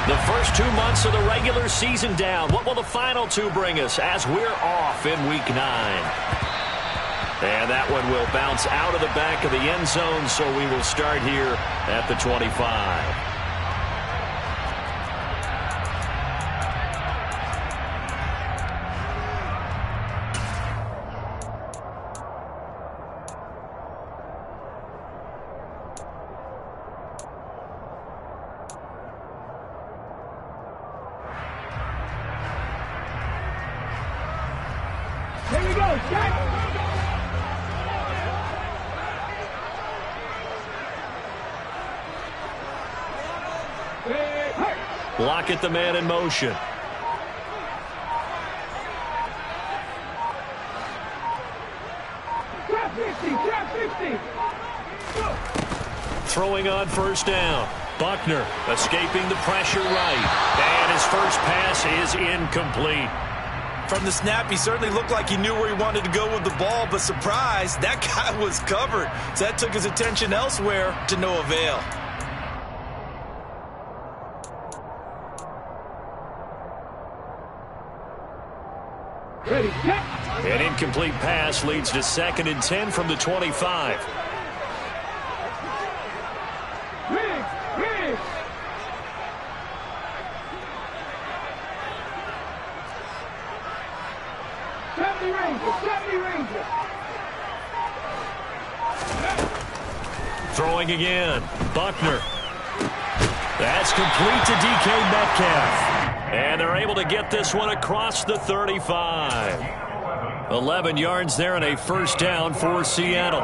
The first 2 months of the regular season down. What will the final two bring us as we're off in Week 9? And that one will bounce out of the back of the end zone, so we will start here at the 25. Block at the man in motion. Throwing on first down. Buckner escaping the pressure right. And his first pass is incomplete. From the snap, he certainly looked like he knew where he wanted to go with the ball, but surprise, that guy was covered. So that took his attention elsewhere to no avail. An incomplete pass leads to 2nd and 10 from the 25. Throwing again. Buckner. That's complete to DK Metcalf. And they're able to get this one across the 35. 11 yards there and a first down for Seattle.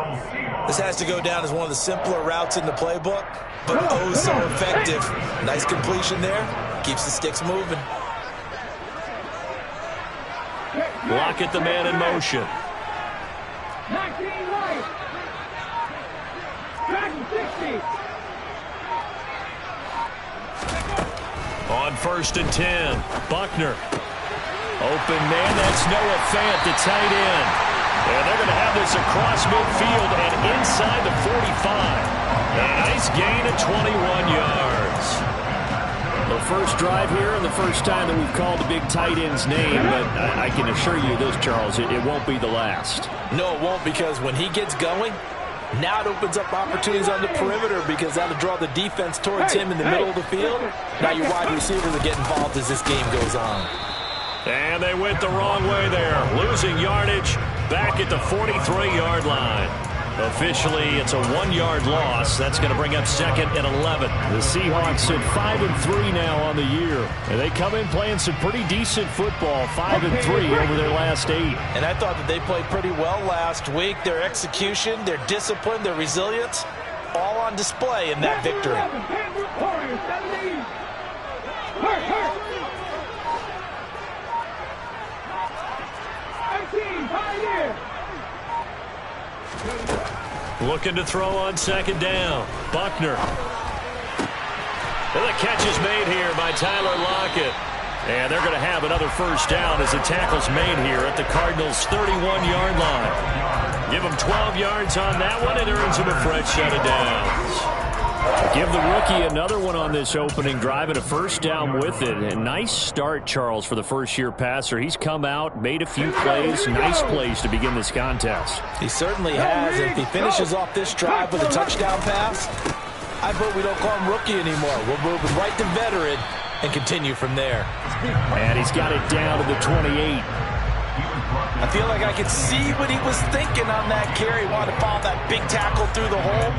This has to go down as one of the simpler routes in the playbook, but oh so effective. Nice completion there. Keeps the sticks moving. Block at the man in motion. On 1st and 10, Buckner. Open man, that's Noah Fant, the tight end. And they're going to have this across midfield and inside the 45. A nice gain of 21 yards. The first drive here and the first time that we've called the big tight end's name, but I can assure you this, Charles, it won't be the last. No, it won't, because when he gets going, now it opens up opportunities on the perimeter because that'll draw the defense towards him in the middle of the field. Now your wide receivers will get involved as this game goes on. And they went the wrong way there. Losing yardage back at the 43-yard line. Officially, it's a 1-yard loss. That's going to bring up 2nd and 11. The Seahawks at 5-3 now on the year. And they come in playing some pretty decent football, 5-3 over their last 8. And I thought that they played pretty well last week. Their execution, their discipline, their resilience, all on display in that victory. Looking to throw on 2nd down. Buckner. And the catch is made here by Tyler Lockett. And they're going to have another first down as the tackle's made here at the Cardinals' 31-yard line. Give them 12 yards on that one, and earns them a fresh set of downs. Give the rookie another one on this opening drive and a first down with it. A nice start, Charles, for the first-year passer. He's come out, made a few plays, nice plays to begin this contest. He certainly has. If he finishes off this drive with a touchdown pass, I vote we don't call him rookie anymore. We'll move him right to veteran and continue from there. And he's got it down to the 28. I feel like I could see what he was thinking on that carry. Wanted to follow that big tackle through the hole.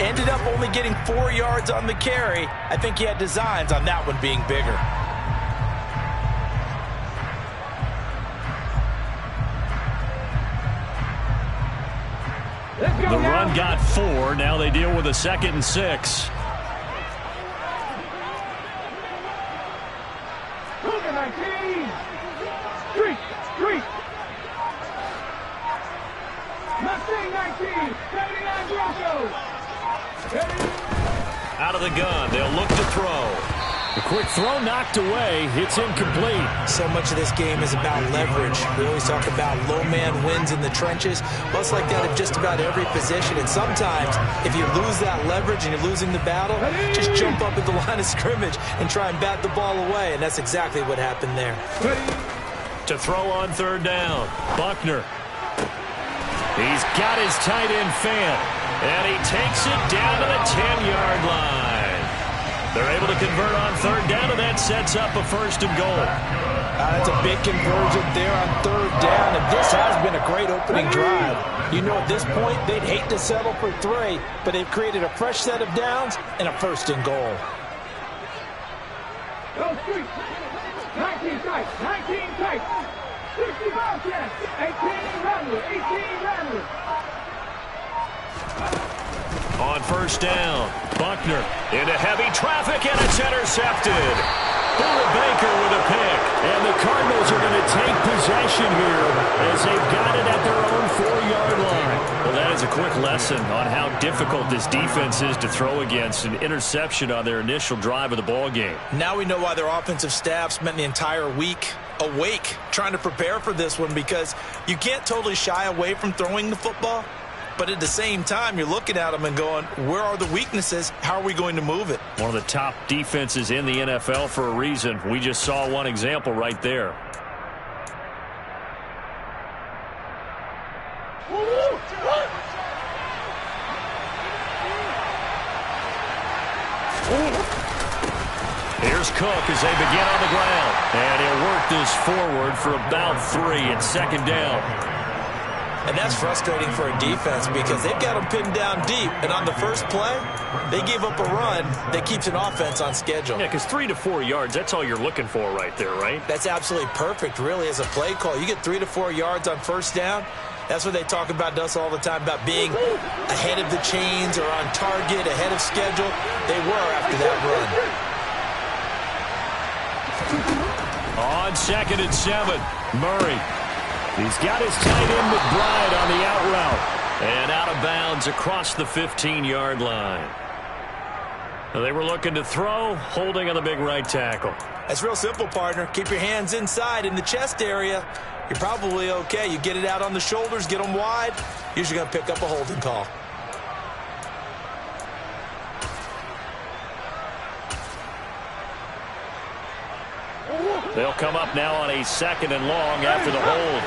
Ended up only getting 4 yards on the carry. I think he had designs on that one being bigger. The run got 4. Now they deal with a 2nd and 6. Out of the gun, they'll look to throw. The quick throw knocked away. It's incomplete. So much of this game is about leverage. We always talk about low man wins in the trenches. Well, it's like that at just about every position. And sometimes, if you lose that leverage and you're losing the battle, just jump up at the line of scrimmage and try and bat the ball away. And that's exactly what happened there. To throw on third down, Buckner. He's got his tight end fan, and he takes it down to the 10-yard line. They're able to convert on third down, and that sets up a first and goal. That's a big conversion there on third down, and this has been a great opening drive. You know, at this point, they'd hate to settle for 3, but they've created a fresh set of downs and a first and goal. 19 tight, 19 tight, 65 chest, 18 Rambler, 18 Rambler. On first down, Buckner into heavy traffic, and it's intercepted. Bulla Baker with a pick, and the Cardinals are going to take possession here as they've got it at their own 4-yard line. Well, that is a quick lesson on how difficult this defense is to throw against. An interception on their initial drive of the ball game. Now we know why their offensive staff spent the entire week awake trying to prepare for this one, because you can't totally shy away from throwing the football. But at the same time, you're looking at them and going, where are the weaknesses? How are we going to move it? One of the top defenses in the NFL for a reason. We just saw one example right there. Here's Cook as they begin on the ground. And he'll work this forward for about 3 at second down. And that's frustrating for a defense because they've got them pinned down deep. And on the first play, they gave up a run that keeps an offense on schedule. Yeah, because 3 to 4 yards, that's all you're looking for right there, right? That's absolutely perfect, really, as a play call. You get 3 to 4 yards on first down. That's what they talk about us all the time, about being ahead of the chains or on target, ahead of schedule. They were after that run. On 2nd and 7, Murray. He's got his tight end McBride on the out route. And out of bounds across the 15-yard line. They were looking to throw, holding on the big right tackle. That's real simple, partner. Keep your hands inside in the chest area. You're probably okay. You get it out on the shoulders, get them wide. Usually going to pick up a holding call. They'll come up now on a 2nd and long after the hold.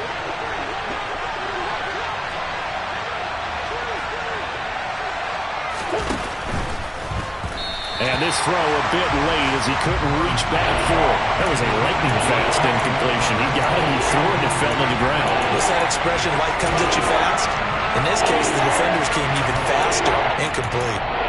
And this throw a bit late as he couldn't reach back for it. That was a lightning-fast incompletion. He got it, he threw it, and it fell to the ground. What's that expression, light comes at you fast? In this case, the defenders came even faster. Incomplete.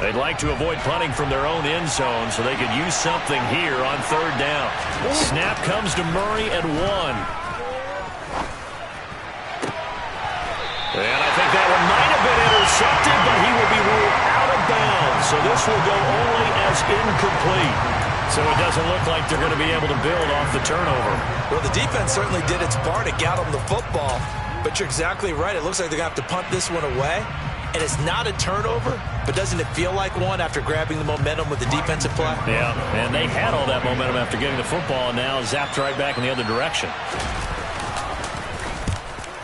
They'd like to avoid punting from their own end zone so they could use something here on third down. Snap comes to Murray at 1. And I think that one might have been intercepted, but he will be ruled out of bounds. So this will go only as incomplete. So it doesn't look like they're going to be able to build off the turnover. Well, the defense certainly did its part. It got them the football. But you're exactly right. It looks like they're going to have to punt this one away. And it's not a turnover, but doesn't it feel like one after grabbing the momentum with the defensive play? Yeah, and they had all that momentum after getting the football, and now zapped right back in the other direction.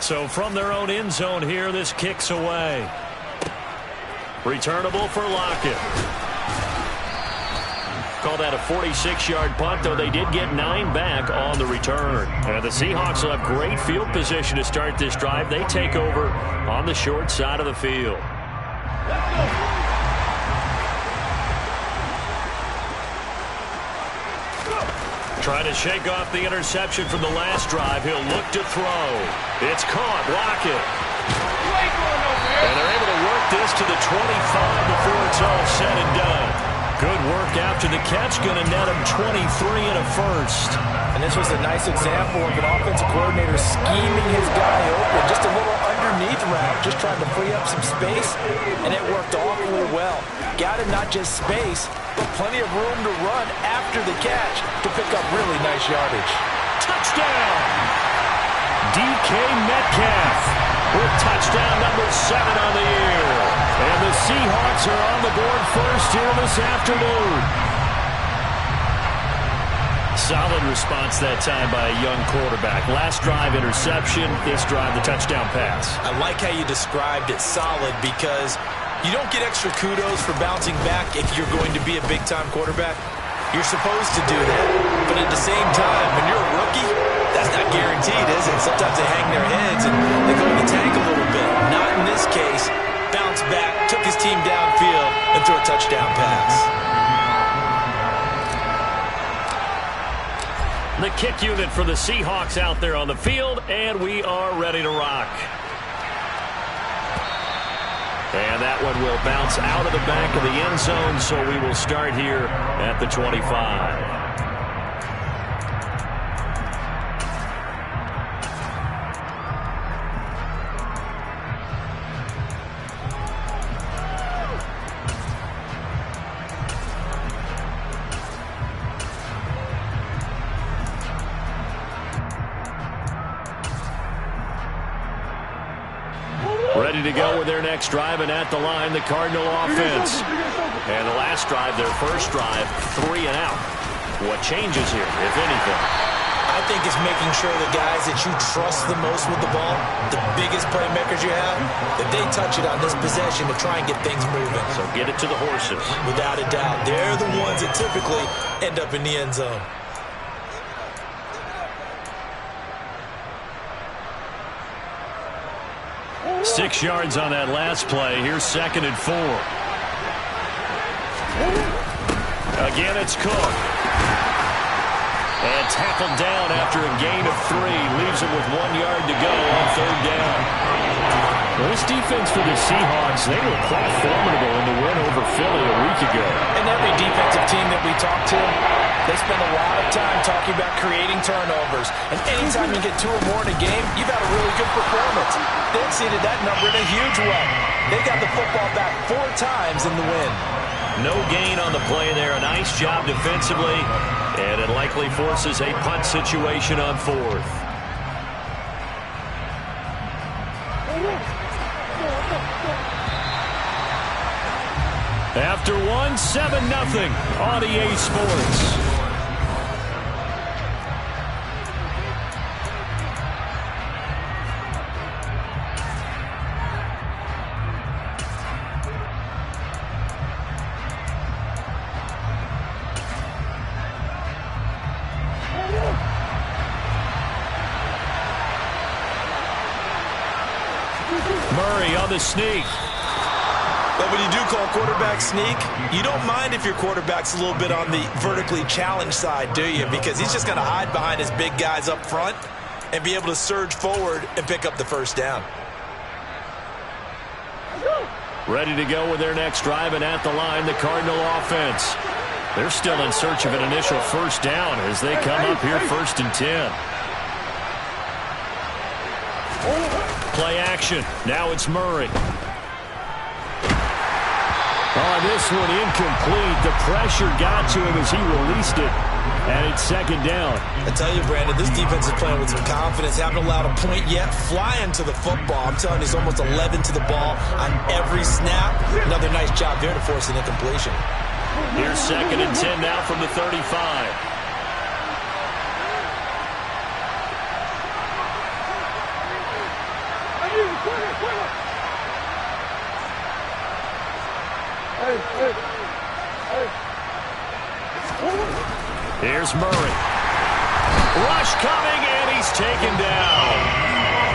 So from their own end zone here, this kicks away. Returnable for Lockett. Call that a 46-yard punt, though they did get 9 back on the return. And the Seahawks will have great field position to start this drive. They take over on the short side of the field. Trying to shake off the interception from the last drive. He'll look to throw. It's caught. Lockett. And they're able to work this to the 25 before it's all said and done. Good work after the catch. Going to net him 23 and a first. And this was a nice example of an offensive coordinator scheming his guy open. Just a little underneath route, just trying to free up some space, and it worked awfully well. Got him not just space, but plenty of room to run after the catch to pick up really nice yardage. Touchdown! DK Metcalf with touchdown number 7 on the year. And the Seahawks are on the board first here this afternoon. Solid response that time by a young quarterback. Last drive, interception. This drive, the touchdown pass. I like how you described it, solid, because you don't get extra kudos for bouncing back if you're going to be a big-time quarterback. You're supposed to do that. But at the same time, when you're a rookie, that's not guaranteed, is it? Sometimes they hang their heads and they go in the tank a little bit. Not in this case. Bounced back, took his team downfield, and threw a touchdown pass. The kick unit for the Seahawks out there on the field, and we are ready to rock. And that one will bounce out of the back of the end zone, so we will start here at the 25. Ready to go with their next drive, and at the line, the Cardinal offense. And the last drive, their first drive, 3 and out. What changes here, if anything? I think it's making sure the guys that you trust the most with the ball, the biggest playmakers you have, that they touch it on this possession to try and get things moving. So get it to the horses. Without a doubt. They're the ones that typically end up in the end zone. Six yards on that last play. Here's 2nd and 4. Again, it's Cook. And tackled down after a gain of 3. Leaves him with 1 yard to go on 3rd down. Well, this defense for the Seahawks, they were quite formidable in the win over Philly a week ago. And every defensive team that we talk to, they spend a lot of time talking about creating turnovers. And anytime you get 2 or more in a game, you've had a really good performance. They exceeded that number in a huge way. They got the football back 4 times in the win. No gain on the play there. A nice job defensively. And it likely forces a punt situation on 4th. After 1, 7-0 on EA Sports. Murray on the sneak. But when you do call quarterback sneak, you don't mind if your quarterback's a little bit on the vertically challenged side, do you? Because he's just going to hide behind his big guys up front and be able to surge forward and pick up the first down. Ready to go with their next drive, and at the line, the Cardinal offense. They're still in search of an initial first down as they come up here 1st and 10. Play action. Now it's Murray. On this one, incomplete. The pressure got to him as he released it. And it's 2nd down. I tell you, Brandon, this defense is playing with some confidence. Haven't allowed a point yet. Flying to the football. I'm telling you, it's almost 11 to the ball on every snap. Another nice job there to force an incompletion. Here's 2nd and 10 now from the 35. Here's Murray. Rush coming, and he's taken down.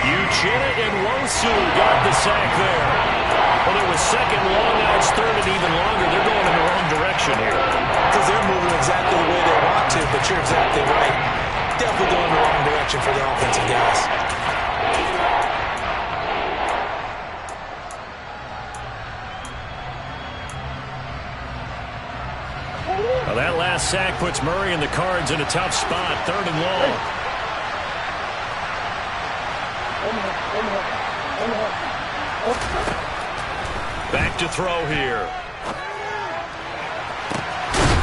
Uchenna and Wosu got the sack there. Well, it was 2nd long, now it's 3rd and even longer. They're going in the wrong direction here. Because they're moving exactly the way they want to, but you're exactly right. Definitely going in the wrong direction for the offensive guys. sack puts Murray and the Cards in a tough spot. 3rd and long. Back to throw here.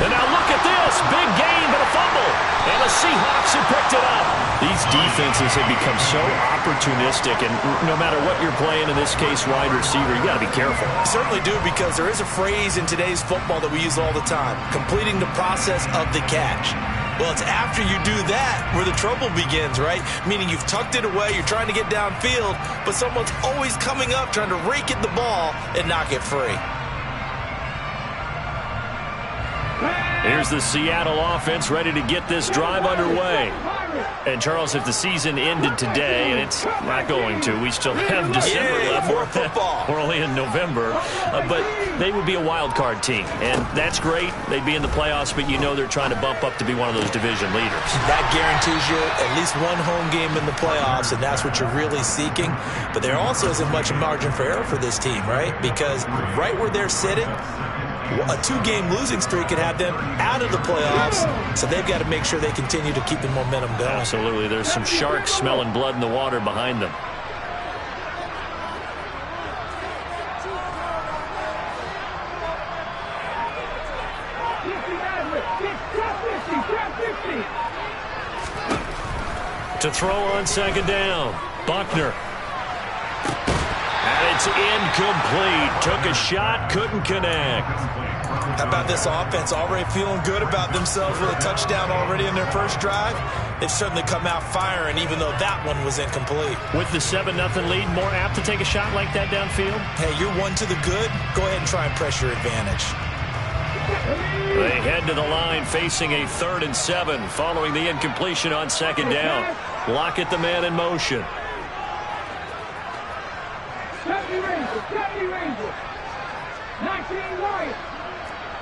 And now look at this. Big gain, but a fumble. And the Seahawks have picked it up. These defenses have become so opportunistic, and no matter what you're playing, in this case, wide receiver, you got to be careful. You certainly do, because there is a phrase in today's football that we use all the time: completing the process of the catch. Well, it's after you do that where the trouble begins, right? Meaning you've tucked it away, you're trying to get downfield, but someone's always coming up trying to rake at the ball and knock it free. Here's the Seattle offense ready to get this drive underway. And, Charles, if the season ended today, and it's not going to, we still have December left. More football. We're only in November. But they would be a wild card team, and that's great. They'd be in the playoffs, but you know they're trying to bump up to be one of those division leaders. That guarantees you at least one home game in the playoffs, and that's what you're really seeking. But there also isn't much margin for error for this team, right? Because right where they're sitting, a 2-game losing streak could have them out of the playoffs, so they've got to make sure they continue to keep the momentum going. Absolutely. There's some sharks smelling blood in the water behind them. To throw on 2nd down, Buckner. And it's incomplete. Took a shot, couldn't connect. How about this offense already feeling good about themselves with a touchdown already in their first drive? They've certainly come out firing, even though that one was incomplete. With the 7-0 lead, more apt to take a shot like that downfield? Hey, you're one to the good. Go ahead and try and press your advantage. They head to the line facing a 3rd and 7 following the incompletion on 2nd down. Lockett the man in motion. Ranger. 19 Wyatt.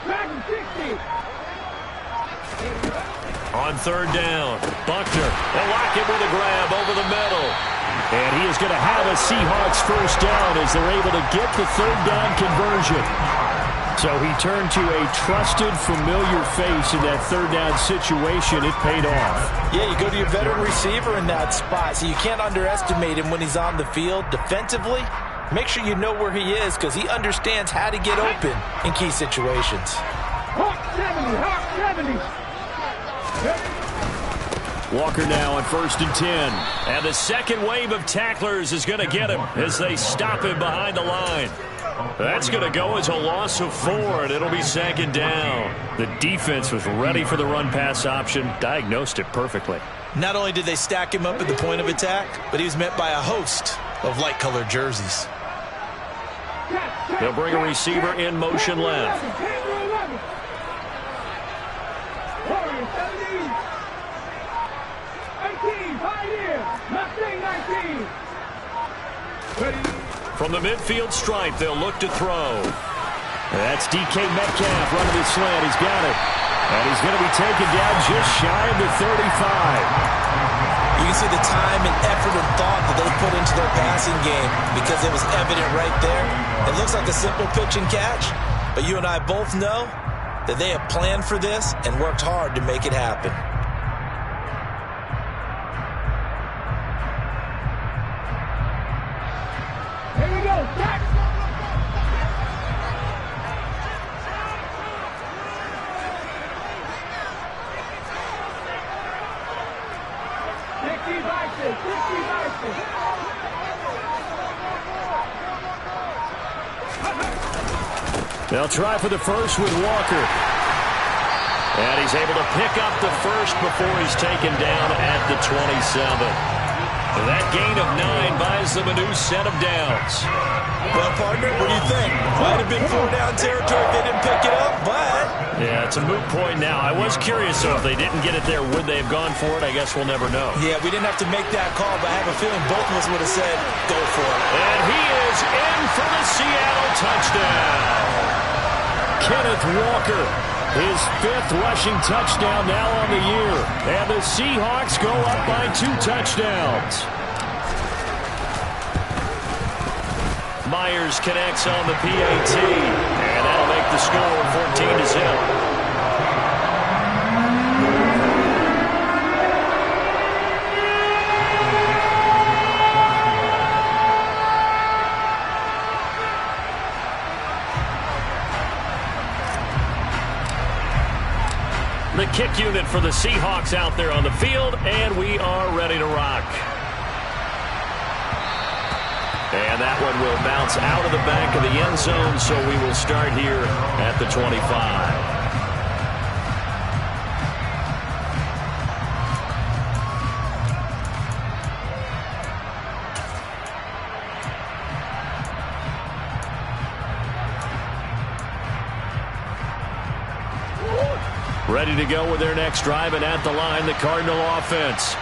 Dragon 60. On 3rd down, Buckner. And Lockett with a grab over the middle. And he is going to have a Seahawks 1st down as they're able to get the 3rd down conversion. So he turned to a trusted, familiar face in that 3rd down situation. It paid off. Yeah, you go to your veteran receiver in that spot, so you can't underestimate him when he's on the field. Defensively, make sure you know where he is, because he understands how to get open in key situations. Hawk 70, Hawk 70. Walker now on 1st and 10. And the second wave of tacklers is going to get him as they stop him behind the line. That's going to go as a loss of 4, and it'll be 2nd down. The defense was ready for the run-pass option, diagnosed it perfectly. Not only did they stack him up at the point of attack, but he was met by a host of light-colored jerseys. They'll bring a receiver in motion left. From the midfield stripe, they'll look to throw. That's DK Metcalf running the slant. He's got it. And he's going to be taken down just shy of the 35. You can see the time and effort and thought that they put into their passing game, because it was evident right there. It looks like a simple pitch and catch, but you and I both know that they have planned for this and worked hard to make it happen. Here we go, Jack. They'll try for the first with Walker. And he's able to pick up the first before he's taken down at the 27. That gain of 9 buys them a new set of downs. Well, partner, what do you think? Might have been 4-down territory if they didn't pick it up, but... Yeah, it's a moot point now. I was curious, so if they didn't get it there, would they have gone for it? I guess we'll never know. Yeah, we didn't have to make that call, but I have a feeling both of us would have said, go for it. And he is in for the Seattle touchdown. Kenneth Walker, his 5th rushing touchdown now on the year. And the Seahawks go up by 2 touchdowns. Myers connects on the PAT, and that'll make the score 14-0. kick unit for the Seahawks out there on the field, and we are ready to rock. And that one will bounce out of the back of the end zone, so we will start here at the 25. Ready to go with their next drive, and at the line, the Cardinal offense.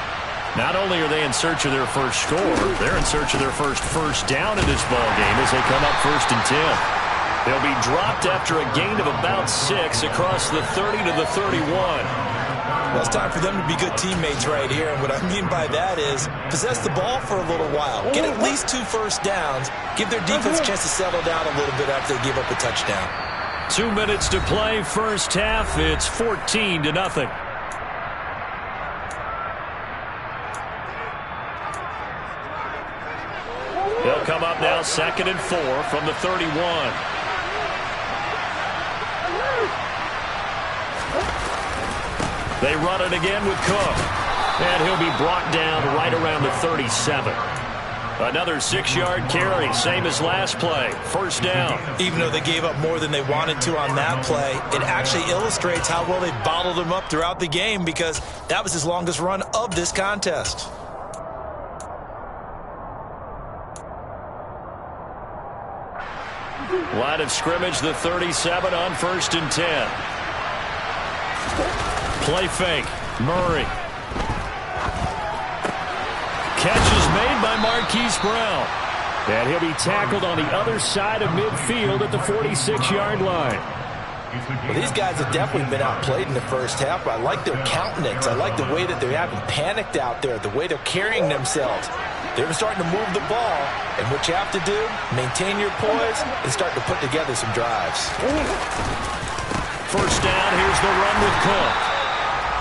Not only are they in search of their first score, they're in search of their first down in this ballgame as they come up 1st and 10. They'll be dropped after a gain of about 6 across the 30 to the 31. Well, it's time for them to be good teammates right here, and what I mean by that is possess the ball for a little while. Get at least 2 first downs. Give their defense a chance to settle down a little bit after they give up a touchdown. 2 minutes to play, first half. It's 14-0. They'll come up now 2nd and 4 from the 31. They run it again with Cook. And he'll be brought down right around the 37. Another 6-yard carry, same as last play. First down. Even though they gave up more than they wanted to on that play, it actually illustrates how well they bottled him up throughout the game because that was his longest run of this contest. Line of scrimmage, the 37 on 1st and 10. Play fake. Murray. Catch is made by Marquise Brown. And he'll be tackled on the other side of midfield at the 46-yard line. Well, these guys have definitely been outplayed in the first half, but I like their countenance. I like the way that they haven't panicked out there, the way they're carrying themselves. They're starting to move the ball, and what you have to do, maintain your poise and start to put together some drives. First down, here's the run with Cook.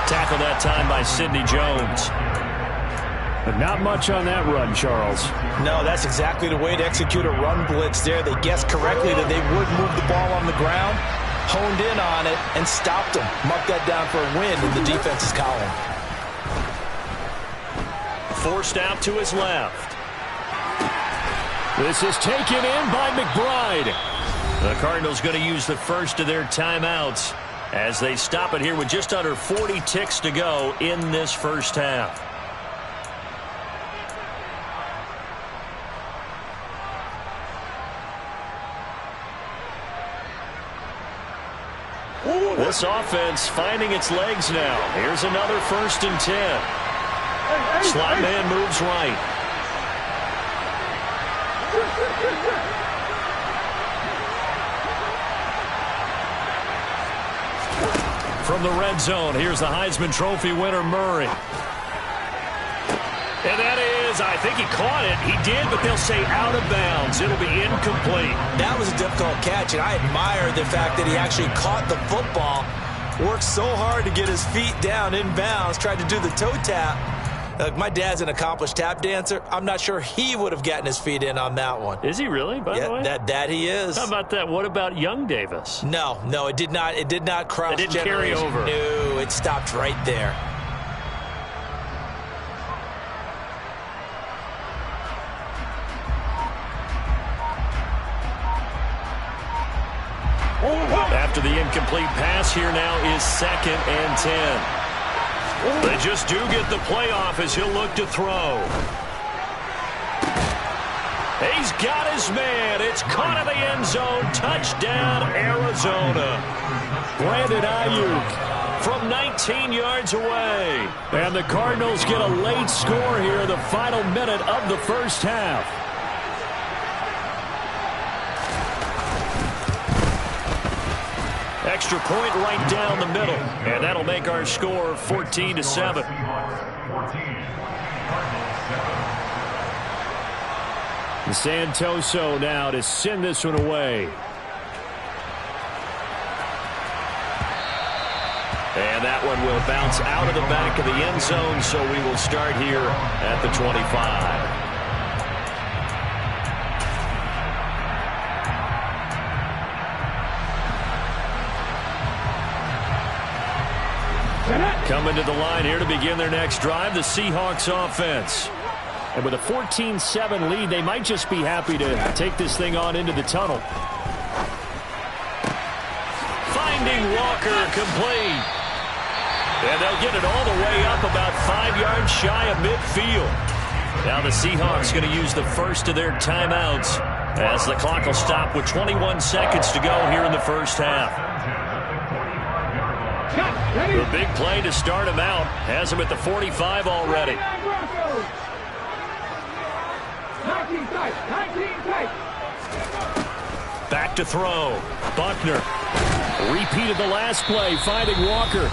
Tackled that time by Sidney Jones. But not much on that run, Charles. No, that's exactly the way to execute a run blitz there. They guessed correctly that they would move the ball on the ground, honed in on it, and stopped them. Marked that down for a win in the defense's column. Forced out to his left. This is taken in by McBride. The Cardinals going to use the first of their timeouts as they stop it here with just under 40 ticks to go in this first half. This offense finding its legs now. Here's another 1st and 10. Slot man moves right. From the red zone, here's the Heisman Trophy winner, Murray. And that is, I think he caught it. He did, but they'll say out of bounds. It'll be incomplete. That was a difficult catch, and I admire the fact that he actually caught the football, worked so hard to get his feet down in bounds, tried to do the toe tap. My dad's an accomplished tap dancer. I'm not sure he would have gotten his feet in on that one. Is he really, by the way? That he is. How about that? What about young Davis? No, it did not. It did not cross. It didn't carry over. No, it stopped right there. After the incomplete pass, here now is 2nd and 10. They just do get the playoff as he'll look to throw. He's got his man. It's caught in the end zone. Touchdown, Arizona. Brandon Ayuk from 19 yards away. And the Cardinals get a late score here in the final minute of the first half. Extra point right down the middle. And that'll make our score 14-7. Santoso now to send this one away. And that one will bounce out of the back of the end zone, so we will start here at the 25. Coming to the line here to begin their next drive, the Seahawks offense. And with a 14-7 lead, they might just be happy to take this thing on into the tunnel. Finding Walker complete. And they'll get it all the way up about 5 yards shy of midfield. Now the Seahawks going to use the first of their timeouts as the clock will stop with 21 seconds to go here in the first half. The big play to start him out has him at the 45 already. 19 tight. Back to throw. Buckner repeated the last play, finding Walker.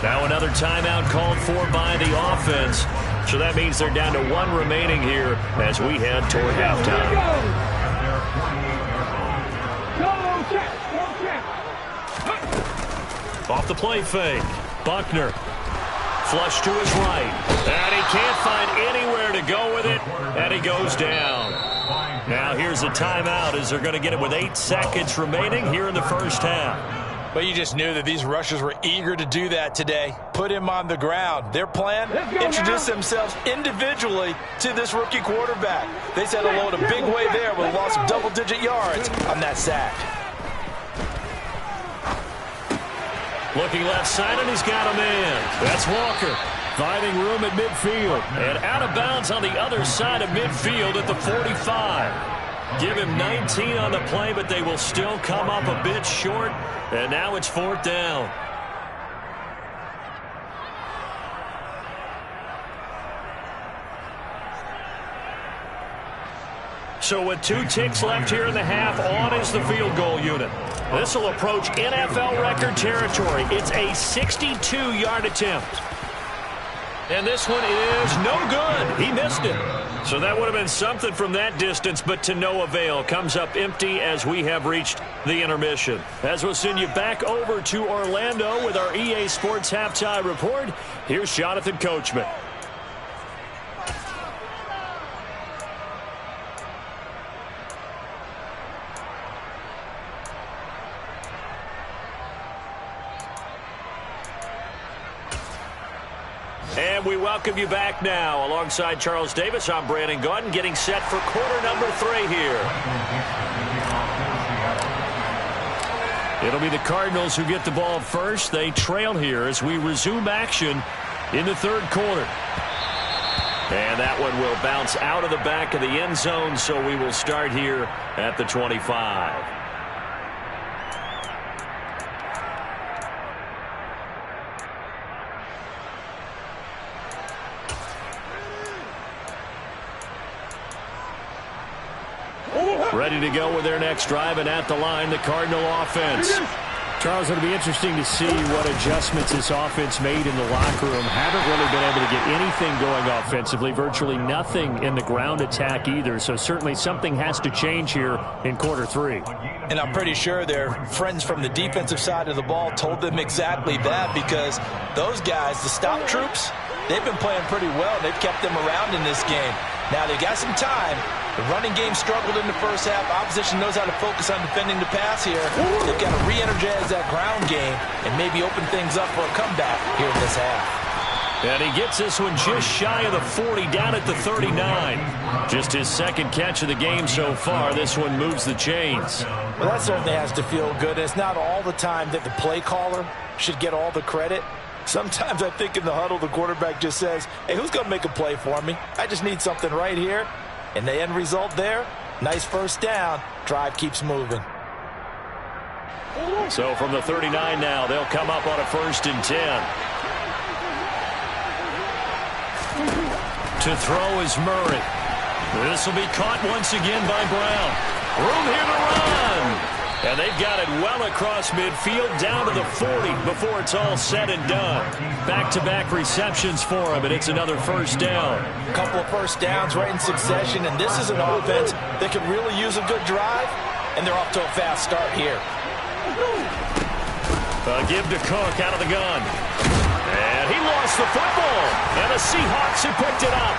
Now another timeout called for by the offense. So that means they're down to 1 remaining here as we head toward halftime. Off the play fake. Buckner. Flush to his right. And he can't find anywhere to go with it. And he goes down. Now here's a timeout as they're going to get it with 8 seconds remaining here in the first half. But you just knew that these rushers were eager to do that today. Put him on the ground. Their plan, introduce themselves individually to this rookie quarterback. They said hello in a big way there with a loss of double-digit yards on that sack. Looking left side, and he's got him in. That's Walker. Finding room at midfield. And out of bounds on the other side of midfield at the 45. Give him 19 on the play, but they will still come up a bit short. And now it's 4th down. So with 2 ticks left here in the half, on is the field goal unit. This will approach NFL record territory. It's a 62-yard attempt. And this one is no good. He missed it. So that would have been something from that distance, but to no avail. Comes up empty as we have reached the intermission. As we'll send you back over to Orlando with our EA Sports Halftime Report, here's Jonathan Coachman. And we welcome you back now. Alongside Charles Davis, I'm Brandon Gaudin, getting set for quarter number 3 here. It'll be the Cardinals who get the ball first. They trail here as we resume action in the 3rd quarter. And that one will bounce out of the back of the end zone, so we will start here at the 25. Ready to go with their next drive, and at the line, the Cardinal offense. Charles, it'll be interesting to see what adjustments this offense made in the locker room. Haven't really been able to get anything going offensively, virtually nothing in the ground attack either. So certainly something has to change here in quarter 3. And I'm pretty sure their friends from the defensive side of the ball told them exactly that, because those guys, the stop troops, they've been playing pretty well. They've kept them around in this game. Now they got some time. The running game struggled in the first half. Opposition knows how to focus on defending the pass here. They've got to re-energize that ground game and maybe open things up for a comeback here in this half. And he gets this one just shy of the 40, down at the 39. Just his 2nd catch of the game so far. This one moves the chains. Well, that certainly has to feel good. It's not all the time that the play caller should get all the credit. Sometimes I think in the huddle, the quarterback just says, hey, who's going to make a play for me? I just need something right here. And the end result there, nice first down. Drive keeps moving. So from the 39 now, they'll come up on a 1st and 10. To throw is Murray. This will be caught once again by Brown. Room here to run. And they've got it well across midfield, down to the 40 before it's all said and done. Back-to-back receptions for him, and it's another 1st down. A couple of 1st downs right in succession, and this is an offense that could really use a good drive, and they're off to a fast start here. Give to Cook out of the gun. And he lost the football, and the Seahawks have picked it up.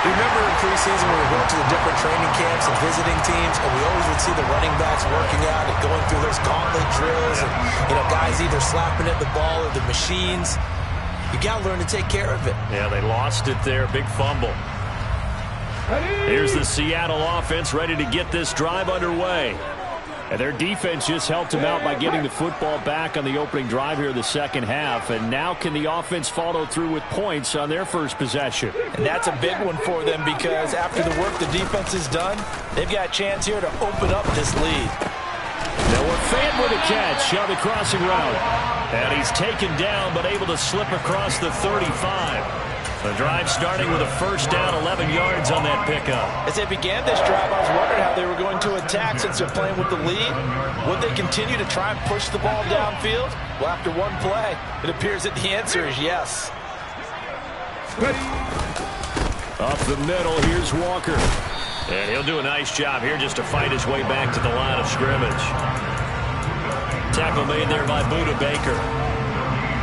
Remember in preseason when we were going to the different training camps and visiting teams, and we always would see the running backs working out and going through those gauntlet drills, and guys either slapping at the ball or the machines. You got to learn to take care of it. Yeah, they lost it there. Big fumble. Here's the Seattle offense ready to get this drive underway. And their defense just helped them out by getting the football back on the opening drive here in the second half. And now can the offense follow through with points on their first possession? And that's a big one for them because after the work the defense has done, they've got a chance here to open up this lead. Noah Fant with a catch on the crossing route. And he's taken down but able to slip across the 35. The drive starting with a first down, 11 yards on that pickup. As they began this drive, I was wondering how they were going to attack since they're playing with the lead. Would they continue to try and push the ball downfield? Well, after one play, it appears that the answer is yes. Up the middle, here's Walker. And he'll do a nice job here just to fight his way back to the line of scrimmage. Tackle made there by Buda Baker.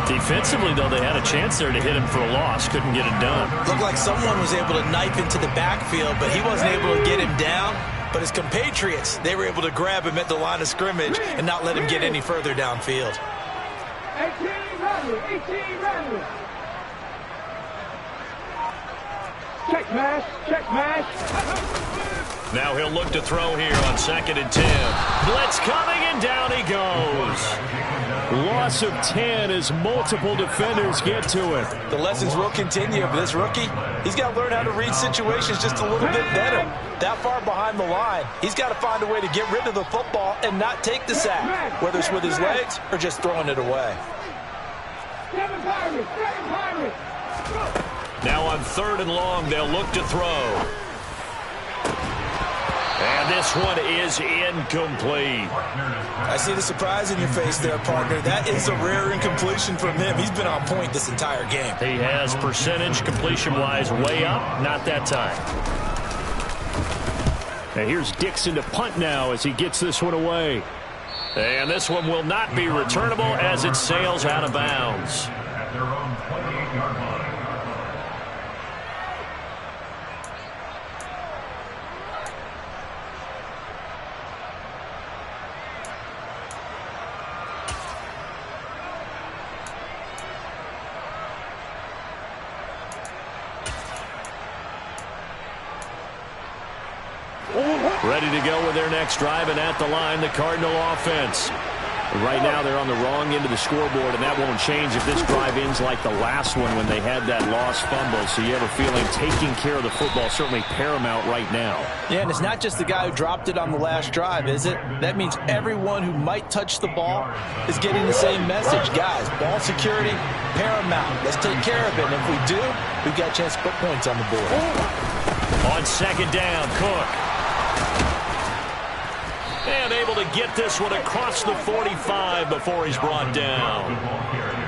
Defensively, though, they had a chance there to hit him for a loss. Couldn't get it done. Looked like someone was able to knife into the backfield, but he wasn't able to get him down. But his compatriots, they were able to grab him at the line of scrimmage and not let him get any further downfield. 18 runners. Check mash. Now he'll look to throw here on 2nd and 10. Blitz coming, and down he goes. Loss of 10 as multiple defenders get to it. The lessons will continue, but this rookie, he's got to learn how to read situations just a little bit better. That far behind the line, he's got to find a way to get rid of the football and not take the sack, whether it's with his legs or just throwing it away. Now on 3rd and long, they'll look to throw. And this one is incomplete. I see the surprise in your face there, partner. That is a rare incompletion from him. He's been on point this entire game. He has percentage completion-wise way up. Not that time. And here's Dixon to punt now as he gets this one away. And this one will not be returnable as it sails out of bounds. Ready to go with their next drive, and at the line, the Cardinal offense. Right now, they're on the wrong end of the scoreboard, and that won't change if this drive ends like the last one when they had that lost fumble. So you have a feeling taking care of the football certainly paramount right now. Yeah, and it's not just the guy who dropped it on the last drive, is it? That means everyone who might touch the ball is getting the same message. Guys, ball security, paramount. Let's take care of it, and if we do, we've got a chance to put points on the board. On 2nd down, Cook. And able to get this one across the 45 before he's brought down.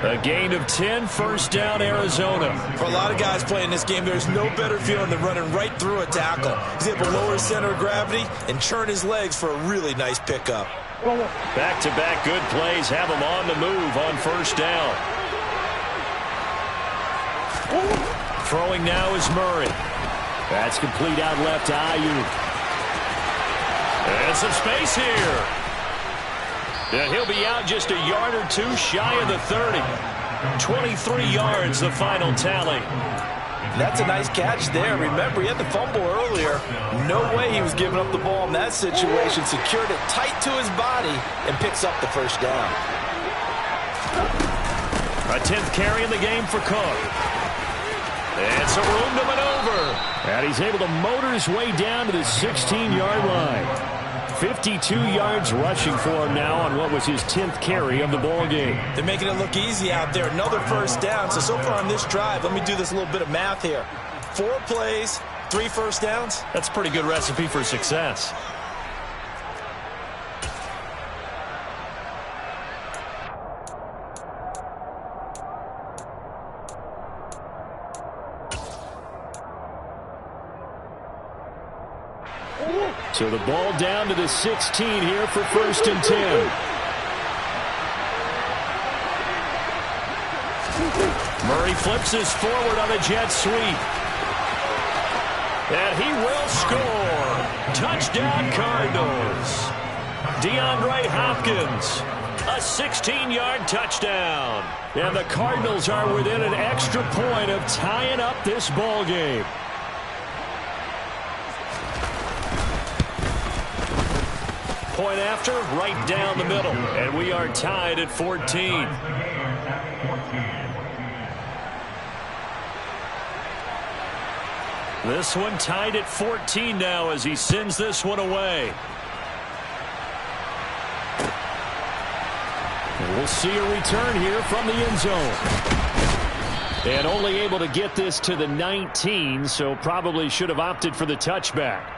A gain of 10, first down, Arizona. For a lot of guys playing this game, there's no better feeling than running right through a tackle. He's able to lower his center of gravity and churn his legs for a really nice pickup. Back-to-back good plays have him on the move on 1st down. Throwing now is Murray. That's complete out left to Ayuk. And some space here. And he'll be out just a yard or two shy of the 30. 23 yards, the final tally. That's a nice catch there. Remember, he had the fumble earlier. No way he was giving up the ball in that situation. Secured it tight to his body and picks up the first down. A 10th carry in the game for Cook. And some room to maneuver. And he's able to motor his way down to the 16-yard line. 52 yards rushing for him now on what was his 10th carry of the ball game. They're making it look easy out there. Another first down. So far on this drive, let me do this little bit of math here. 4 plays, 3 first downs. That's a pretty good recipe for success. So the ball down to the 16 here for 1st and 10. Murray flips this forward on a jet sweep. And he will score. Touchdown, Cardinals. DeAndre Hopkins, a 16-yard touchdown. And the Cardinals are within an extra point of tying up this ball game. Point after, right down the middle. And we are tied at 14. This one tied at 14 now as he sends this one away. We'll see a return here from the end zone. And only able to get this to the 19, so probably should have opted for the touchback.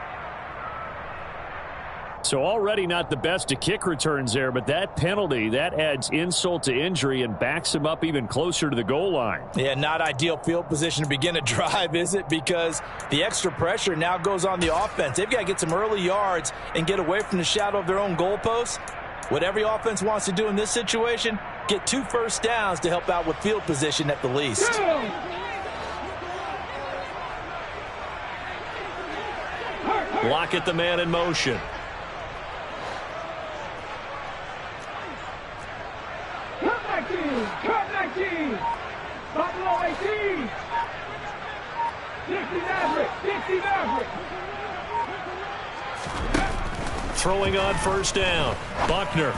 So already not the best of kick returns there, but that penalty, that adds insult to injury and backs him up even closer to the goal line. Yeah, not ideal field position to begin a drive, is it? Because the extra pressure now goes on the offense. They've got to get some early yards and get away from the shadow of their own goalposts. What every offense wants to do in this situation, get 2 first downs to help out with field position at the least. Lockett, the man in motion. Cut 19. Buffalo 18. 60 Maverick. 60 Maverick. Throwing on first down. Buckner.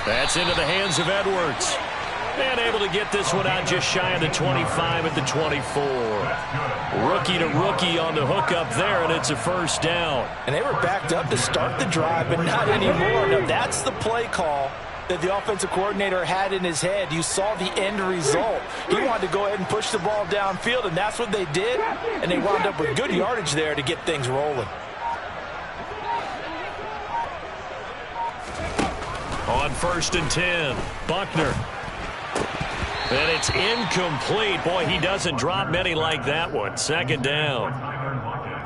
That's into the hands of Edwards. And able to get this one out just shy of the 25 at the 24. Rookie to rookie on the hookup there, and it's a first down. And they were backed up to start the drive, but not anymore. Now that's the play call that the offensive coordinator had in his head. You saw the end result. He wanted to go ahead and push the ball downfield, and that's what they did. And they wound up with good yardage there to get things rolling. On first and 10, Buckner. And it's incomplete. Boy, he doesn't drop many like that one. Second down.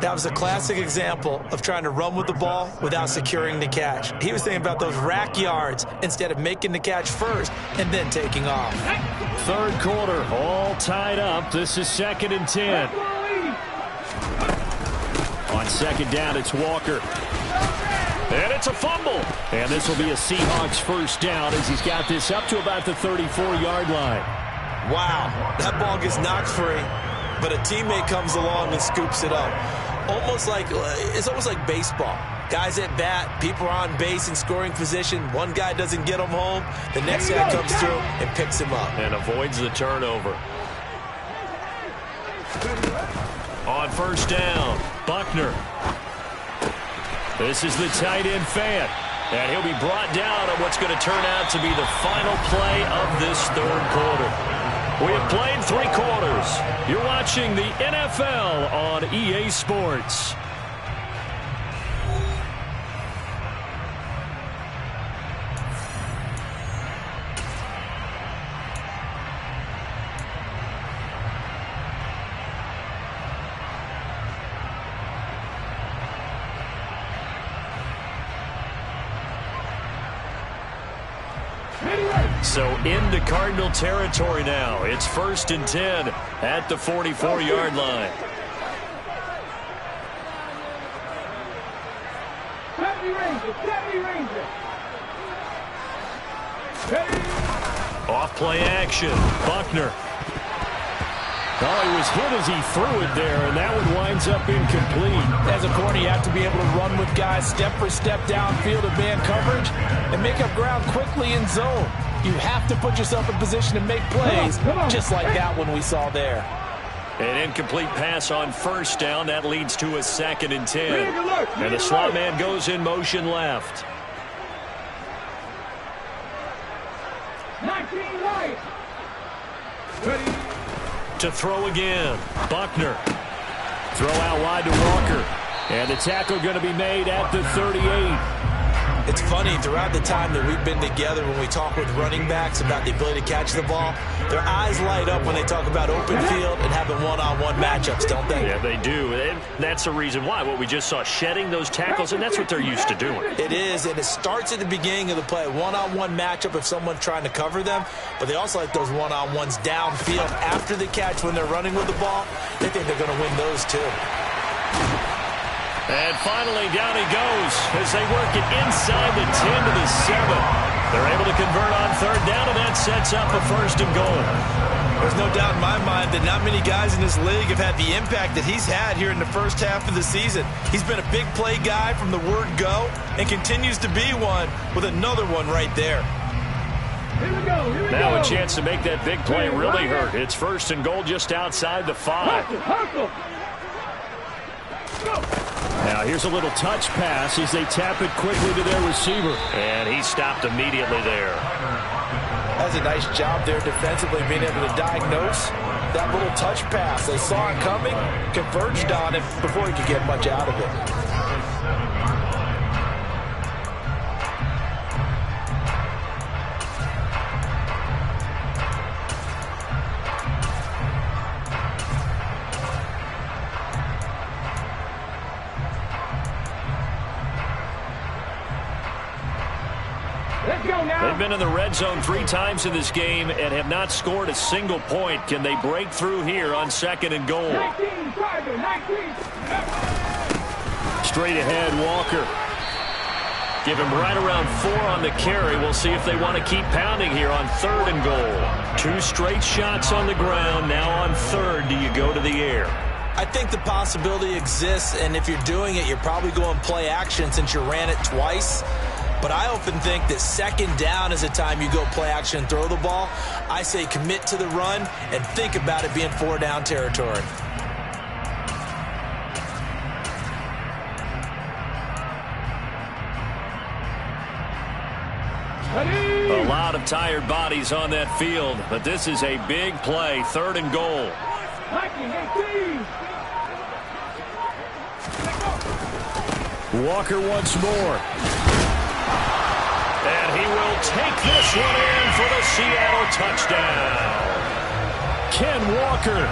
That was a classic example of trying to run with the ball without securing the catch. He was thinking about those rack yards instead of making the catch first and then taking off. Third quarter, all tied up. This is second and 10. On second down, it's Walker. And it's a fumble. And this will be a Seahawks first down as he's got this up to about the 34-yard line. Wow, that ball gets knocked free, but a teammate comes along and scoops it up. It's almost like baseball. Guys at bat, people are on base in scoring position. One guy doesn't get him home. The next guy comes through and picks him up. And avoids the turnover. On first down, Buckner. This is the tight end Fant. And he'll be brought down on what's going to turn out to be the final play of this third quarter. We have played 3 quarters. You're watching the NFL on EA Sports. So into Cardinal territory now. It's first and 10 at the 44-yard line. Off play action. Buckner. Oh, he was hit as he threw it there, and that one winds up incomplete. As a corner, you have to be able to run with guys step for step downfield of man coverage and make up ground quickly in zone. You have to put yourself in position to make plays, just like that one we saw there. An incomplete pass on first down. That leads to a second and 10. And the slot man goes in motion left. 19 right. To throw again. Buckner. Throw out wide to Walker. And the tackle going to be made at the 38. It's funny, throughout the time that we've been together, when we talk with running backs about the ability to catch the ball, their eyes light up when they talk about open field and having one-on-one matchups, don't they? Yeah, they do. And that's the reason why. What we just saw, shedding those tackles, and that's what they're used to doing. It is, and it starts at the beginning of the play. One-on-one matchup if someone's trying to cover them, but they also like those one-on-ones downfield after the catch when they're running with the ball. They think they're going to win those too. And finally, down he goes as they work it inside the 10 to the 7. They're able to convert on third down, and that sets up a first and goal. There's no doubt in my mind that not many guys in this league have had the impact that he's had here in the first half of the season. He's been a big play guy from the word go and continues to be one with another one right there. Here we go. Now a chance to make that big play really hurt. It's first and goal just outside the 5. Hustle. Go. Now here's a little touch pass as they tap it quickly to their receiver. And he stopped immediately there. That's a nice job there defensively, being able to diagnose that little touch pass. They saw it coming, converged on it before he could get much out of it. They've been in the red zone 3 times in this game and have not scored a single point. Can they break through here on second and goal? 19, Tiger, 19. Straight ahead, Walker. Give him right around 4 on the carry. We'll see if they want to keep pounding here on third and goal. 2 straight shots on the ground. Now on third, do you go to the air? I think the possibility exists, and if you're doing it, you're probably going play action since you ran it twice. But I often think that second down is the time you go play action and throw the ball. I say commit to the run and think about it being 4 down territory. A lot of tired bodies on that field, but this is a big play, third and goal. 18. Walker once more. And he will take this one in for the Seattle touchdown. Ken Walker,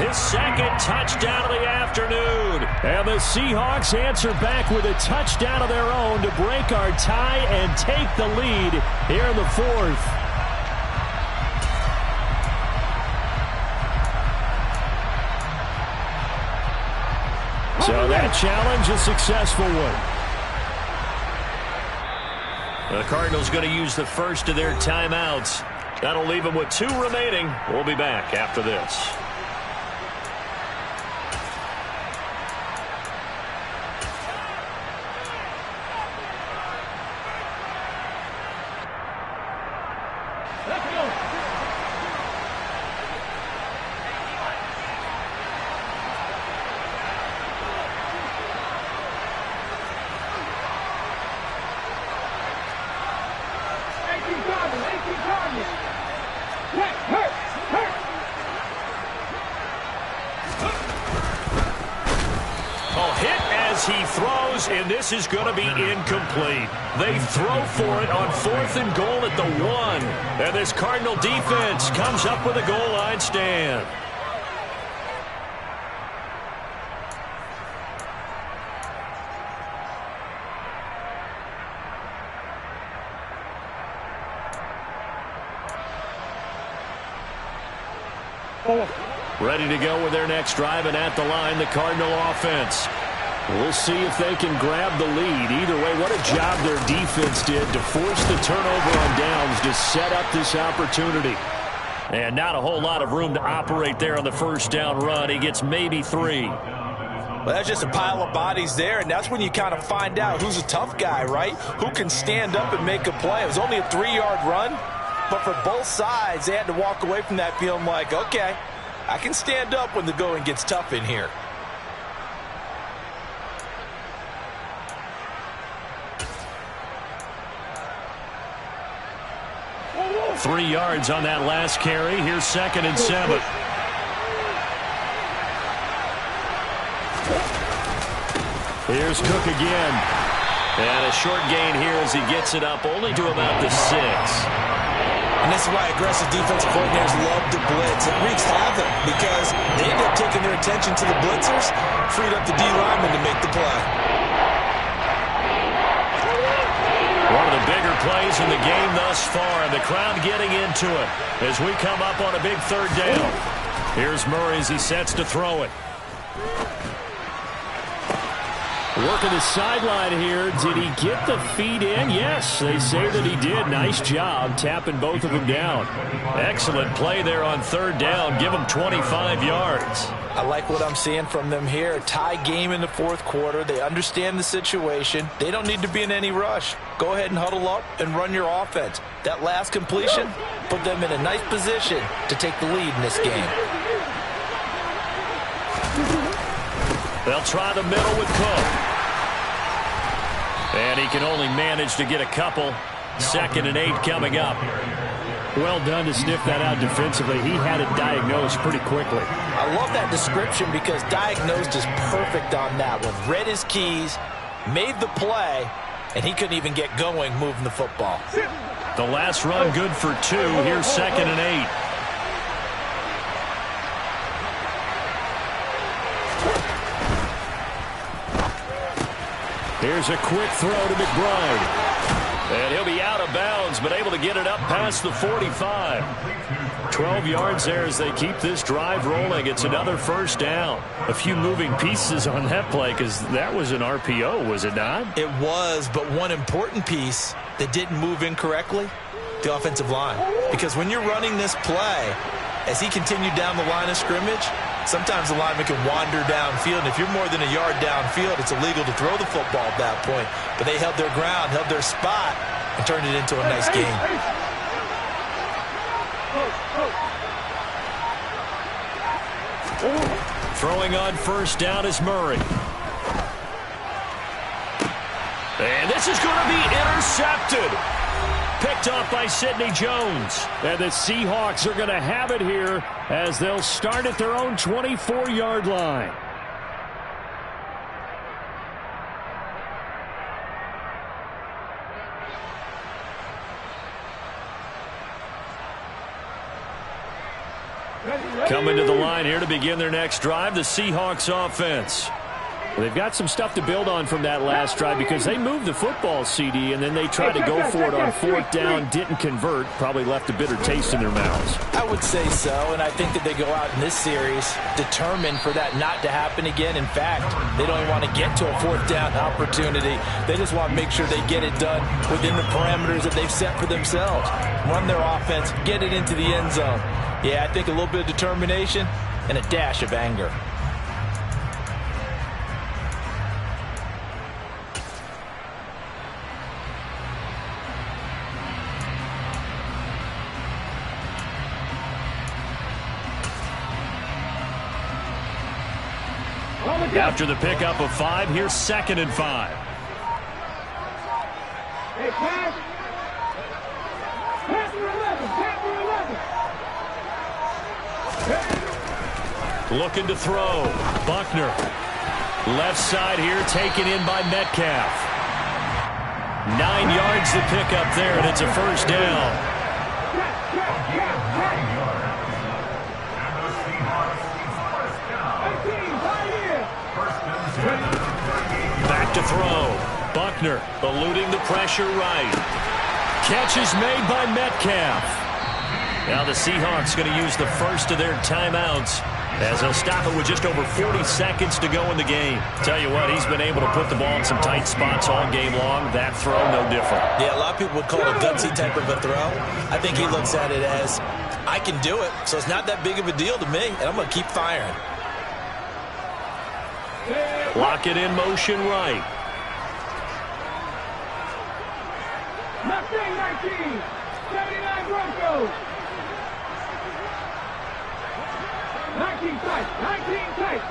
his second touchdown of the afternoon. And the Seahawks answer back with a touchdown of their own to break our tie and take the lead here in the 4th. So that challenge, a successful one. The Cardinals going to use the first of their timeouts. That'll leave them with 2 remaining. We'll be back after this. Let's go. He throws, and this is going to be incomplete. They throw for it on 4th and goal at the 1. And this Cardinal defense comes up with a goal line stand. Ready to go with their next drive, and at the line, the Cardinal offense. We'll see if they can grab the lead. Either way, what a job their defense did to force the turnover on downs to set up this opportunity. And not a whole lot of room to operate there on the first down run. He gets maybe 3. Well, that's just a pile of bodies there, and that's when you kind of find out who's a tough guy, right? Who can stand up and make a play. It was only a 3-yard run, but for both sides, they had to walk away from that feeling like, okay, I can stand up when the going gets tough in here. 3 yards on that last carry. Here's 2nd and 7. Here's Cook again. And a short gain here as he gets it up only to about the 6. And this is why aggressive defensive coordinators love to blitz. It wreaks havoc because they end up taking their attention to the blitzers, freed up the D lineman to make the play. One of the bigger plays in the game thus far, and the crowd getting into it as we come up on a big 3rd down. Here's Murray as he sets to throw it. Working the sideline here. Did he get the feet in? Yes, they say that he did. Nice job tapping both of them down. Excellent play there on third down. Give them 25 yards. I like what I'm seeing from them here. Tie game in the fourth quarter. They understand the situation. They don't need to be in any rush. Go ahead and huddle up and run your offense. That last completion put them in a nice position to take the lead in this game. They'll try the middle with Cook. And he can only manage to get a couple. 2nd and 8 coming up. Well done to sniff that out defensively. He had it diagnosed pretty quickly. I love that description because diagnosed is perfect on that one. Read his keys, made the play, and he couldn't even get going moving the football. The last run good for 2. Here's 2nd and 8. Here's a quick throw to McBride. And he'll be out of bounds, but able to get it up past the 45. 12 yards there as they keep this drive rolling. It's another first down. A few moving pieces on that play because that was an RPO, was it not? It was, but one important piece that didn't move incorrectly, the offensive line. Because when you're running this play, as he continued down the line of scrimmage, sometimes the lineman can wander downfield, and if you're more than a yard downfield, it's illegal to throw the football at that point. But they held their ground, held their spot, and turned it into a nice game. Throwing on first down is Murray. And this is going to be intercepted. Picked off by Sidney Jones. And the Seahawks are going to have it here as they'll start at their own 24-yard line. Coming to the line here to begin their next drive, the Seahawks offense. They've got some stuff to build on from that last drive because they moved the football, CD, and then they tried to go for it on fourth down, didn't convert, probably left a bitter taste in their mouths. I would say so, and I think that they go out in this series determined for that not to happen again. In fact, they don't even want to get to a fourth down opportunity. They just want to make sure they get it done within the parameters that they've set for themselves. Run their offense, get it into the end zone. Yeah, I think a little bit of determination and a dash of anger. After the pickup of 5, here's 2nd and 5. Hey, pass. Pass for 11. Pass for 11. Looking to throw. Buckner. Left side here, taken in by Metcalf. 9 yards to pick up there, and it's a first down. Back to throw. Buckner eluding the pressure right. Catch is made by Metcalf. Now the Seahawks going to use the first of their timeouts as they'll stop it with just over 40 seconds to go in the game. Tell you what, he's been able to put the ball in some tight spots all game long. That throw, no different. Yeah, a lot of people would call it a gutsy type of a throw. I think he looks at it as, I can do it, so it's not that big of a deal to me, and I'm going to keep firing. Lock it in motion right. Mustang 19, 79 Broncos. 19 tight, 19 tight.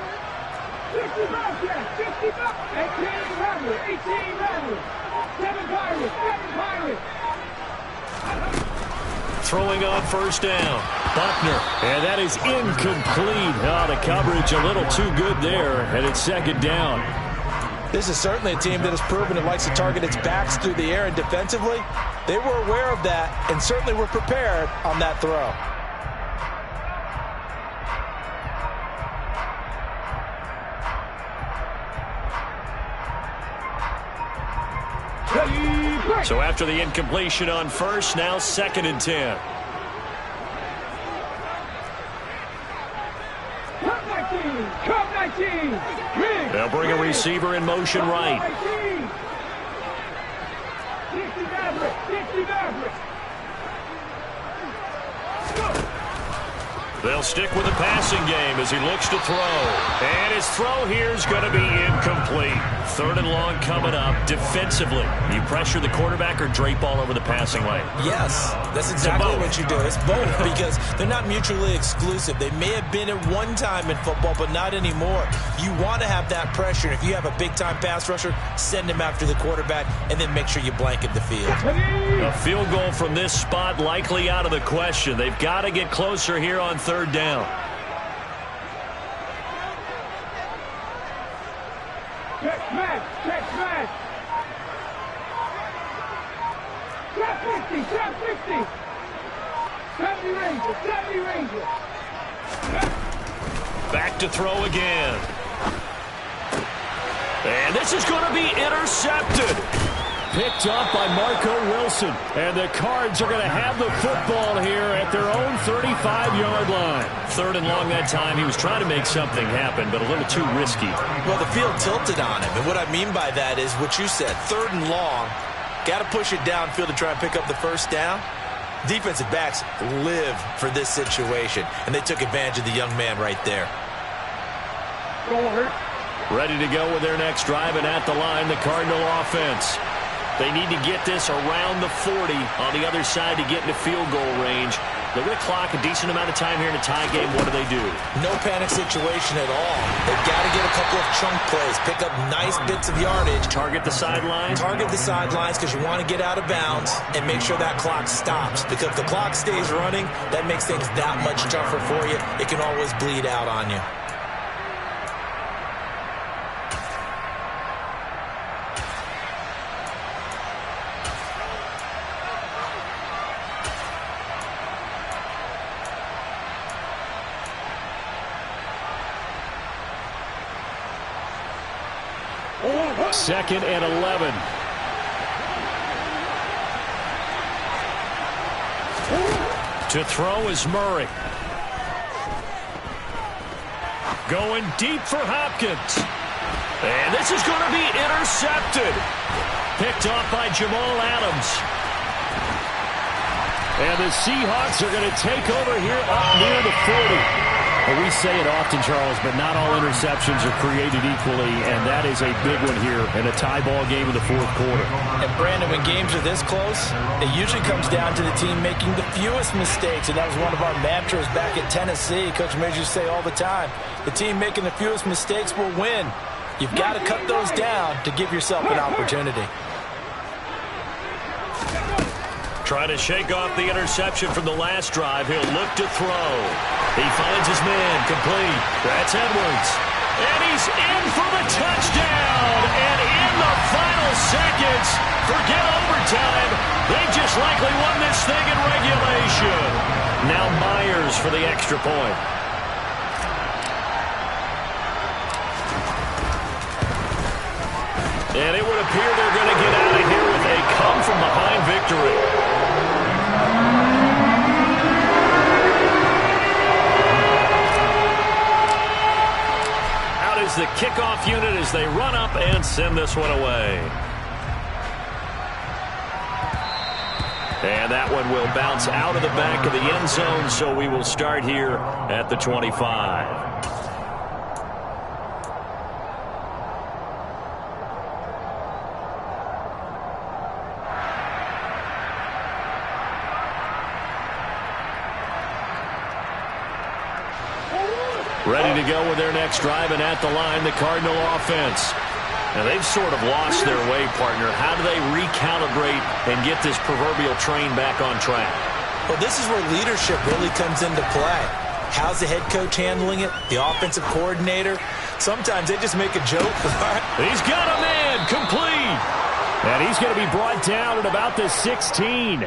60 Bobcats, 65. 18 Rattlers, 18 Rattlers. 7 Pirates, 7 Pirates. Throwing on first down. Buckner. And that is incomplete. Oh, the coverage a little too good there. And it's 2nd down. This is certainly a team that has proven it likes to target its backs through the air, and defensively, they were aware of that and certainly were prepared on that throw. So after the incompletion on first, now 2nd and 10. Cup 19, Cup 19, Riggs. They'll bring a receiver in motion right. 60 Maverick. They'll stick with the passing game as he looks to throw. And his throw here is going to be incomplete. 3rd and long coming up. Defensively, you pressure the quarterback or drape all over the passing lane? Yes, that's exactly what you do. It's both because they're not mutually exclusive. They may have been at one time in football, but not anymore. You want to have that pressure. If you have a big-time pass rusher, send him after the quarterback, and then make sure you blanket the field. A field goal from this spot likely out of the question. They've got to get closer here on 3rd down. Check smash. Trap 50. 70 Ranger. Back to throw again. And this is going to be intercepted. Picked up by Marco Wilson. And the Cards are going to have the football here at their own 35-yard line. 3rd and long that time. He was trying to make something happen, but a little too risky. Well, the field tilted on him. And what I mean by that is what you said. 3rd and long. Got to push it downfield to try and pick up the first down. Defensive backs live for this situation. And they took advantage of the young man right there. Ready to go with their next drive, and at the line, the Cardinal offense. They need to get this around the 40 on the other side to get into field goal range. Look at the clock, a decent amount of time here in a tie game. What do? No panic situation at all. They've got to get a couple of chunk plays, pick up nice bits of yardage. Target the sidelines? Target the sidelines because you want to get out of bounds and make sure that clock stops. Because if the clock stays running, that makes things that much tougher for you. It can always bleed out on you. Second and 11. To throw is Murray. Going deep for Hopkins. And this is going to be intercepted. Picked off by Jamal Adams. And the Seahawks are going to take over here up near the 40. Well, we say it often, Charles, but not all interceptions are created equally, and that is a big one here in a tie ball game in the 4th quarter. And, Brandon, when games are this close, it usually comes down to the team making the fewest mistakes, and that was one of our mantras back at Tennessee. Coach Major used to say all the time, the team making the fewest mistakes will win. You've got to cut those down to give yourself an opportunity. Trying to shake off the interception from the last drive. He'll look to throw. He finds his man, complete. That's Edwards. And he's in for the touchdown. And in the final seconds, forget overtime. They just likely won this thing in regulation. Now Myers for the extra point. And it would appear they're going to get out of here with a come-from-behind victory. Is the kickoff unit as they run up and send this one away. And that one will bounce out of the back of the end zone, so we will start here at the 25. Ready to go with their next drive, and at the line, the Cardinal offense. Now, they've sort of lost their way, partner. How do they recalibrate and get this proverbial train back on track? Well, this is where leadership really comes into play. How's the head coach handling it? The offensive coordinator? Sometimes they just make a joke. He's got a man, complete. And he's going to be brought down at about the 16.